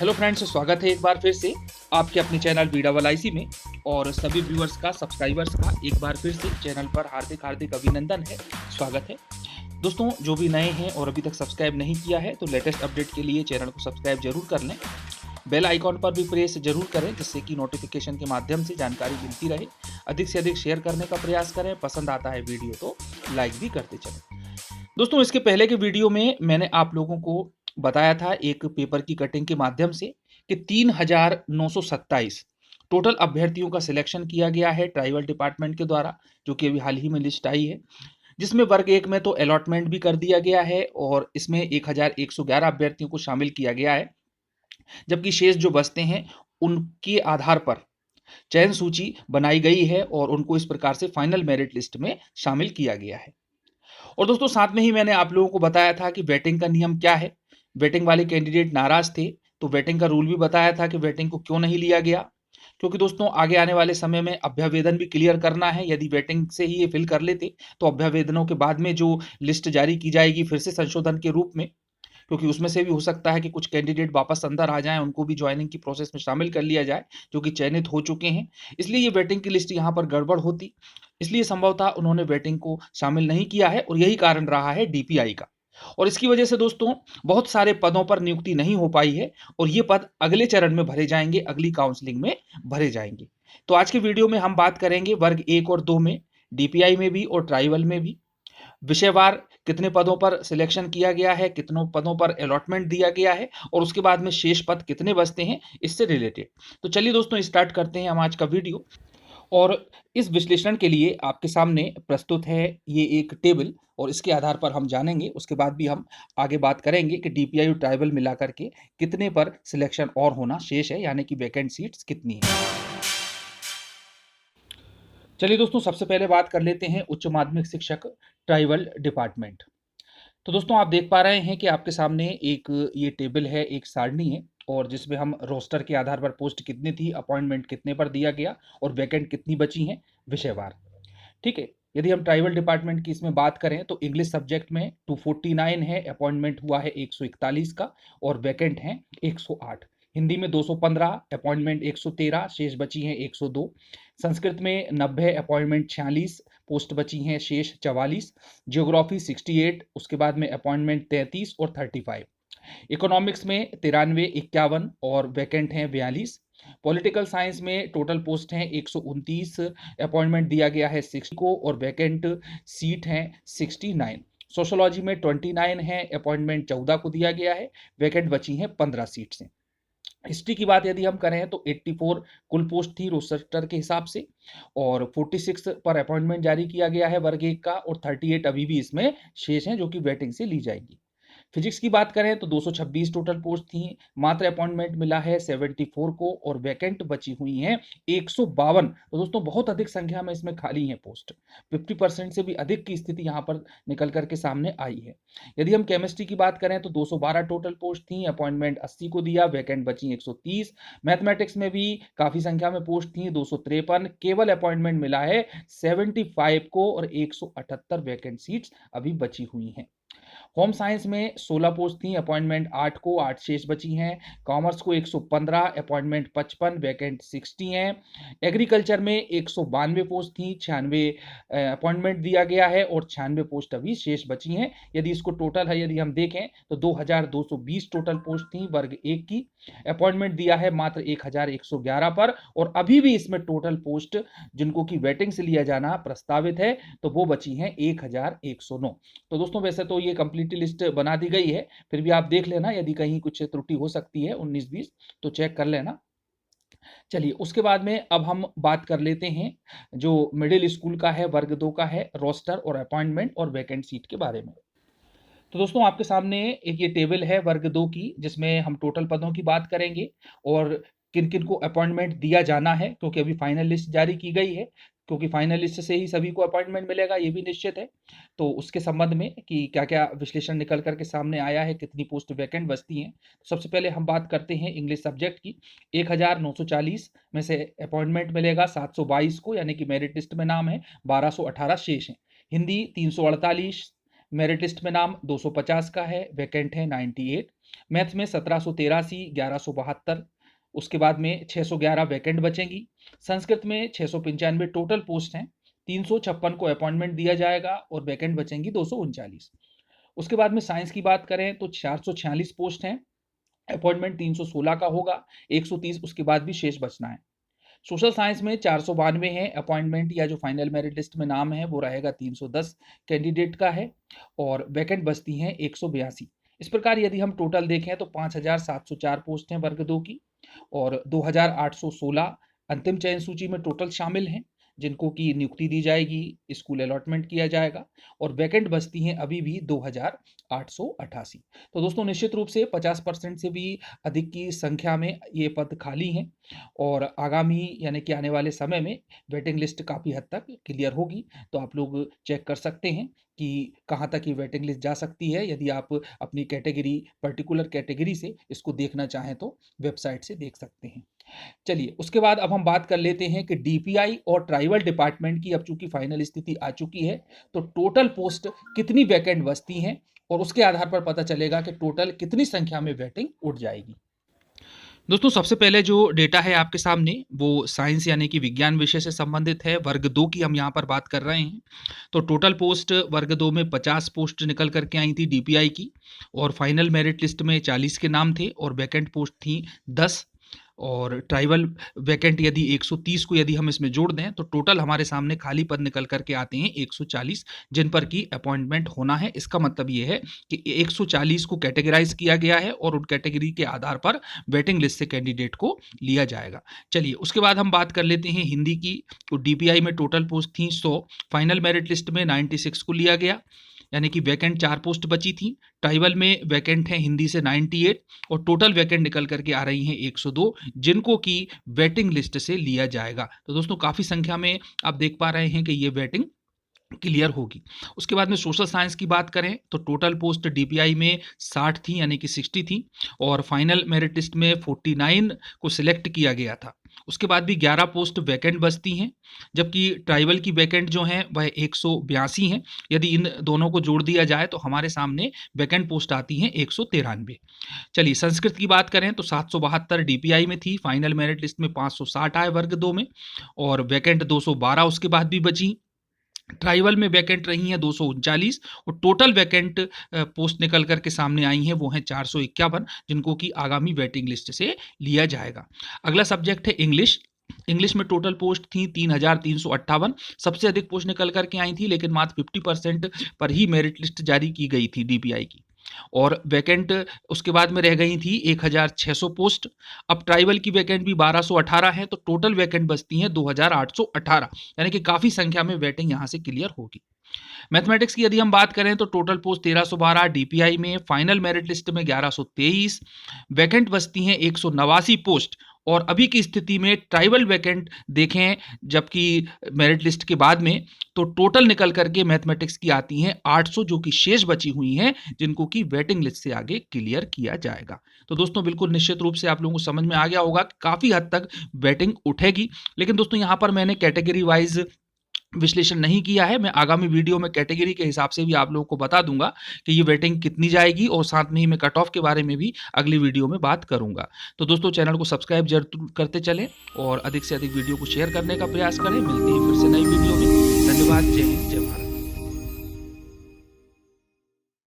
Hello friends, स्वागत है एक बार फिर से आपके अपने चैनल बीडावल आईसी में। और सभी व्यूअर्स का, सब्सक्राइबर्स का एक बार फिर से चैनल पर हार्दिक हार्दिक अभिनंदन है, स्वागत है। दोस्तों, जो भी नए हैं और अभी तक सब्सक्राइब नहीं किया है तो लेटेस्ट अपडेट के लिए चैनल को सब्सक्राइब जरूर कर लें। बेल आइकॉन पर भी प्रेस जरूर करें जिससे कि नोटिफिकेशन के माध्यम से जानकारी मिलती रहे। अधिक से अधिक शेयर करने का प्रयास करें। पसंद आता है वीडियो तो लाइक भी करते चलें। दोस्तों, इसके पहले के वीडियो में मैंने आप लोगों को बताया था एक पेपर की कटिंग के माध्यम से कि 3,927 टोटल अभ्यर्थियों का सिलेक्शन किया गया है ट्राइबल डिपार्टमेंट के द्वारा, जो कि अभी हाल ही में लिस्ट आई है, जिसमें वर्ग 1 में तो अलॉटमेंट भी कर दिया गया है और इसमें 1,111 अभ्यर्थियों को शामिल किया गया है, जबकि शेष जो बचते हैं उनके आधार पर चयन सूची बनाई गई है और उनको इस प्रकार से फाइनल मेरिट लिस्ट में शामिल किया गया है। और दोस्तों, साथ में ही मैंने आप लोगों को बताया था कि वेटिंग का नियम क्या है। वेटिंग वाले कैंडिडेट नाराज थे तो वेटिंग का रूल भी बताया था कि वेटिंग को क्यों नहीं लिया गया, क्योंकि दोस्तों आगे आने वाले समय में अभ्यावेदन भी क्लियर करना है। यदि वेटिंग से ही ये फिल कर लेते तो अभ्यावेदनों के बाद में जो लिस्ट जारी की जाएगी फिर से संशोधन के रूप में, क्योंकि उसमें से भी हो सकता है कि कुछ कैंडिडेट वापस अंदर आ जाएं, उनको भी ज्वाइनिंग की प्रोसेस में शामिल कर लिया जाए जो कि चयनित हो चुके हैं। इसलिए ये वेटिंग की लिस्ट यहाँ पर गड़बड़ होती, इसलिए संभवतः उन्होंने वेटिंग को शामिल नहीं किया है और यही कारण रहा है डीपीआई का। और इसकी वजह से दोस्तों बहुत सारे पदों पर नियुक्ति नहीं हो पाई है और ये पद अगले चरण में भरे जाएंगे, अगली काउंसलिंग में भरे जाएंगे। तो आज के वीडियो में हम बात करेंगे वर्ग 1 और 2 में, डीपीआई में भी और ट्राइबल में भी, विषयवार कितने पदों पर सिलेक्शन किया गया है, कितनों पदों पर अलॉटमेंट दिया गया है और उसके बाद में शेष पद कितने बचते हैं, इससे रिलेटेड। तो चलिए दोस्तों, स्टार्ट करते हैं हम आज का वीडियो। और इस विश्लेषण के लिए आपके सामने प्रस्तुत है ये एक टेबल और इसके आधार पर हम जानेंगे, उसके बाद भी हम आगे बात करेंगे कि डीपीआई और ट्राइबल मिलाकर के कितने पर सिलेक्शन और होना शेष है, यानी कि वैकेंट सीट्स कितनी है। चलिए दोस्तों, सबसे पहले बात कर लेते हैं उच्च माध्यमिक शिक्षक ट्राइबल डिपार्टमेंट। तो दोस्तों, आप देख पा रहे हैं कि आपके सामने एक ये टेबल है, एक सारणी है और जिसमें हम रोस्टर के आधार पर पोस्ट कितनी थी, अपॉइंटमेंट कितने पर दिया गया और वैकेंट कितनी बची हैं विषयवार। ठीक है। यदि हम ट्राइबल डिपार्टमेंट की इसमें बात करें तो इंग्लिश सब्जेक्ट में 249 है, अपॉइंटमेंट हुआ है 141 का और वैकेंट है 108। हिंदी में 215, अपॉइंटमेंट 113, शेष बची हैं 102। संस्कृत में 90, अपॉइंटमेंट 46, पोस्ट बची हैं शेष 44। जियोग्राफी 68, उसके बाद में अपॉइंटमेंट 33 और 35। इकोनॉमिक्स में 93, 51 और वैकेंट हैं 42। पॉलिटिकल साइंस में टोटल पोस्ट हैं 129, अपॉइंटमेंट दिया गया है 60 को और वैकेंट सीट हैं 69। सोशोलॉजी में 29 है, अपॉइंटमेंट 14 को दिया गया है, वैकेंट बची हैं 15 सीट से। हिस्ट्री की बात यदि हम करें तो 84 कुल पोस्ट थी रोस्टर के हिसाब से और 46 पर अपॉइंटमेंट जारी किया गया है वर्ग 1 का और 38 अभी भी इसमें शेष हैं जो कि वेटिंग से ली जाएंगी। फिजिक्स की बात करें तो 226 टोटल पोस्ट थी, मात्र अपॉइंटमेंट मिला है 74 को और वैकेंट बची हुई हैं 152। तो दोस्तों बहुत अधिक संख्या में इसमें खाली हैं पोस्ट, 50% से भी अधिक की स्थिति यहाँ पर निकल करके सामने आई है। यदि हम केमिस्ट्री की बात करें तो 212 टोटल पोस्ट थी, अपॉइंटमेंट 80 को दिया, वैकेंट बची 130। मैथमेटिक्स में भी काफी संख्या में पोस्ट थी 253, केवल अपॉइंटमेंट मिला है 75 को और 178 वैकेंट सीट्स अभी बची हुई हैं। होम साइंस में 16 पोस्ट थी, अपॉइंटमेंट 8 को, 8 शेष बची हैं। कॉमर्स को 115, अपॉइंटमेंट 55, वैकेंट 60 हैं। एग्रीकल्चर में 192 पोस्ट थी, 96 अपॉइंटमेंट दिया गया है और 96 पोस्ट अभी शेष बची हैं। यदि इसको टोटल है यदि हम देखें तो 2220 टोटल पोस्ट थी वर्ग 1 की, अपॉइंटमेंट दिया है मात्र 1111 पर और अभी भी इसमें टोटल पोस्ट जिनको की वेटिंग से लिया जाना प्रस्तावित है तो वो बची हैं 1109। तो दोस्तों वैसे तो ये कंप्लीट लिस्ट बना दी गई है, फिर भी आप देख लेना यदि कहीं कुछ त्रुटि हो सकती है 19-20 तो चेक कर लेना। चलिए उसके बाद में अब हम बात कर लेते हैं जो मिडिल स्कूल का है, वर्ग 2 का है, रोस्टर और अपॉइंटमेंट और वैकेंट सीट के बारे में। तो दोस्तों आपके सामने एक ये टेबल है वर्ग 2 की जिसमें हम टोटल पदों की बात करेंगे और किन किन को अपॉइंटमेंट दिया जाना है, क्योंकि अभी फाइनल लिस्ट जारी की गई है, क्योंकि फाइनल लिस्ट से ही सभी को अपॉइंटमेंट मिलेगा ये भी निश्चित है। तो उसके संबंध में कि क्या क्या विश्लेषण निकल करके सामने आया है, कितनी पोस्ट वैकेंट बचती हैं। तो सबसे पहले हम बात करते हैं इंग्लिश सब्जेक्ट की। 1940 में से अपॉइंटमेंट मिलेगा 722 को, यानी कि मेरिट लिस्ट में नाम है, 1218 शेष हैं। हिंदी 348, मेरिट लिस्ट में नाम 250 का है, वैकेंट है 98। मैथ्स में 1783, 1172, उसके बाद में 611 वैकेंट बचेंगी। संस्कृत में 695 टोटल पोस्ट हैं, 356 को अपॉइंटमेंट दिया जाएगा और वैकेंट बचेंगी 239। उसके बाद में साइंस की बात करें तो 446 पोस्ट हैं, अपॉइंटमेंट 316 का होगा, 130 उसके बाद भी शेष बचना है। सोशल साइंस में 492 है, अपॉइंटमेंट या जो फाइनल मेरिट लिस्ट में नाम है वो रहेगा 310 कैंडिडेट का है और वैकेंट बचती हैं 182। इस प्रकार यदि हम टोटल देखें तो 5704 पोस्ट हैं वर्ग 2 की और 2816 अंतिम चयन सूची में टोटल शामिल हैं, जिनको की नियुक्ति दी जाएगी, स्कूल अलॉटमेंट किया जाएगा और वैकेंट बचती हैं अभी भी 2888। तो दोस्तों निश्चित रूप से 50% से भी अधिक की संख्या में ये पद खाली हैं और आगामी यानी कि आने वाले समय में वेटिंग लिस्ट काफ़ी हद तक क्लियर होगी। तो आप लोग चेक कर सकते हैं कि कहाँ तक ये वेटिंग लिस्ट जा सकती है। यदि आप अपनी कैटेगरी पर्टिकुलर कैटेगरी से इसको देखना चाहें तो वेबसाइट से देख सकते हैं। चलिए उसके बाद अब हम बात कर लेते हैं कि डीपीआई और ट्राइबल डिपार्टमेंट की अब चूंकि फाइनल स्थिति आ चुकी है तो टोटल पोस्ट कितनी वैकेंट बचती हैं और उसके आधार पर पता चलेगा कि टोटल कितनी संख्या में वेटिंग उठ जाएगी। दोस्तों सबसे पहले जो डेटा है आपके सामने वो साइंस यानी कि विज्ञान विषय से संबंधित है। वर्ग 2 की हम यहाँ पर बात कर रहे हैं। तो टोटल पोस्ट वर्ग 2 में 50 पोस्ट निकल करके आई थी डीपीआई की और फाइनल मेरिट लिस्ट में 40 के नाम थे और वैकेंट पोस्ट थी 10 और ट्राइबल वैकेंट यदि 130 को यदि हम इसमें जोड़ दें तो टोटल हमारे सामने खाली पद निकल करके आते हैं 140, जिन पर की अपॉइंटमेंट होना है। इसका मतलब ये है कि 140 को कैटेगराइज किया गया है और उन कैटेगरी के आधार पर वेटिंग लिस्ट से कैंडिडेट को लिया जाएगा। चलिए उसके बाद हम बात कर लेते हैं हिंदी की। तो डीपीआई में टोटल पोस्ट थी 100, फाइनल मेरिट लिस्ट में 96 को लिया गया, यानी कि वैकेंट 4 पोस्ट बची थी। ट्राइबल में वैकेंट है हिंदी से 98 और टोटल वैकेंट निकल करके आ रही हैं 102, जिनको की वेटिंग लिस्ट से लिया जाएगा। तो दोस्तों काफ़ी संख्या में आप देख पा रहे हैं कि ये वेटिंग क्लियर होगी। उसके बाद में सोशल साइंस की बात करें तो टोटल पोस्ट डीपीआई में 60 थी यानी कि 60 थी और फाइनल मेरिट लिस्ट में 49 को सिलेक्ट किया गया था। उसके बाद भी 11 पोस्ट वैकेंट बचती हैं, जबकि ट्राइबल की वैकेंट जो हैं वह 182 हैं। यदि इन दोनों को जोड़ दिया जाए तो हमारे सामने वैकेंट पोस्ट आती हैं 193। चलिए संस्कृत की बात करें तो 772 डीपीआई में थी, फाइनल मेरिट लिस्ट में 560 आए वर्ग 2 में और वैकेंट 212 उसके बाद भी बची। ट्राइबल में वैकेंट रही हैं 239 और टोटल वैकेंट पोस्ट निकल करके सामने आई हैं वो हैं 451, जिनको कि आगामी वेटिंग लिस्ट से लिया जाएगा। अगला सब्जेक्ट है इंग्लिश। इंग्लिश में टोटल पोस्ट थी 3358, सबसे अधिक पोस्ट निकल करके आई थी, लेकिन मात्र 50% पर ही मेरिट लिस्ट जारी की गई थी डीपीआई की और वैकेंट उसके बाद में रह गई थी 1600 पोस्ट। अब ट्राइबल की वैकेंट भी 1218 है तो टोटल वैकेंट बचती हैं 2818, यानी कि काफ़ी संख्या में वेटिंग यहाँ से क्लियर होगी। मैथमेटिक्स की यदि हम बात करें तो टोटल पोस्ट 1312 डीपीआई में, फाइनल मेरिट लिस्ट में 1123, वैकेंट बचती हैं 189 पोस्ट और अभी की स्थिति में ट्राइबल वैकेंट देखें जबकि मेरिट लिस्ट के बाद में तो टोटल निकल करके मैथमेटिक्स की आती हैं 800, जो कि शेष बची हुई हैं जिनको कि वेटिंग लिस्ट से आगे क्लियर किया जाएगा। तो दोस्तों बिल्कुल निश्चित रूप से आप लोगों को समझ में आ गया होगा कि काफ़ी हद तक वेटिंग उठेगी, लेकिन दोस्तों यहाँ पर मैंने कैटेगरी वाइज विश्लेषण नहीं किया है। मैं आगामी वीडियो में कैटेगरी के हिसाब से भी आप लोगों को बता दूंगा कि ये वेटिंग कितनी जाएगी और साथ में ही मैं कट ऑफ के बारे में भी अगली वीडियो में बात करूंगा। तो दोस्तों चैनल को सब्सक्राइब जरूर करते चलें और अधिक से अधिक वीडियो को शेयर करने का प्रयास करें। मिलते हैं फिर से नई वीडियो में। धन्यवाद। जय हिंद, जय भारत।